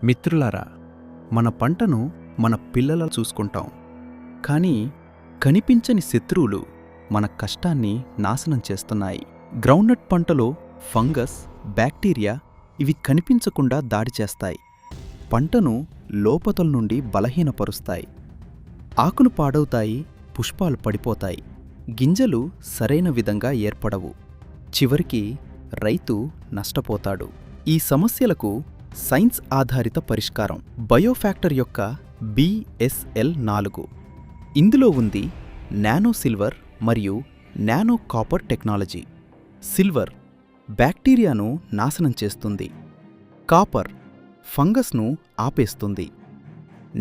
మిత్రులారా, మన పంటను మన పిల్లల చూసుకుంటాం. కానీ కనిపించని శత్రువులు మన కష్టాన్ని నాశనం చేస్తున్నాయి. గ్రౌండ్నట్ పంటలో ఫంగస్, బ్యాక్టీరియా ఇవి కనిపించకుండా దాడి చేస్తాయి. పంటను లోపతల నుండి బలహీనపరుస్తాయి. ఆకులు పాడవుతాయి, పుష్పాలు పడిపోతాయి, గింజలు సరైన విధంగా ఏర్పడవు. చివరికి రైతు నష్టపోతాడు. ఈ సమస్యలకు సైన్స్ ఆధారిత పరిష్కారం బయోఫ్యాక్టర్ యొక్క BSL-4. ఇందులో ఉంది నానో సిల్వర్ మరియు నానో కాపర్ టెక్నాలజీ. సిల్వర్ బ్యాక్టీరియాను నాశనం చేస్తుంది. కాపర్ ఫంగస్ను ఆపేస్తుంది.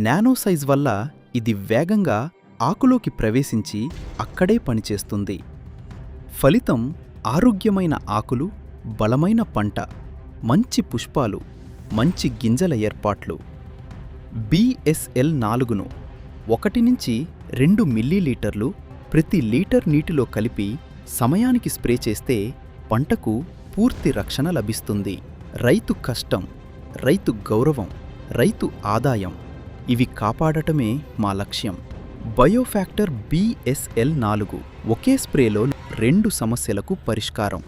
నానో సైజ్ వల్ల ఇది వేగంగా ఆకులోకి ప్రవేశించి అక్కడే పనిచేస్తుంది. ఫలితం ఆరోగ్యమైన ఆకులు, బలమైన పంట, మంచి పుష్పాలు, మంచి గింజల ఏర్పాట్లు. BSL-4ను 1 నుంచి 2 మిల్లీలీటర్లు ప్రతి లీటర్ నీటిలో కలిపి సమయానికి స్ప్రే చేస్తే పంటకు పూర్తి రక్షణ లభిస్తుంది. రైతు కష్టం, రైతు గౌరవం, రైతు ఆదాయం ఇవి కాపాడటమే మా లక్ష్యం. బయోఫ్యాక్టర్ BSL-4 ఒకే స్ప్రేలో 2 సమస్యలకు పరిష్కారం.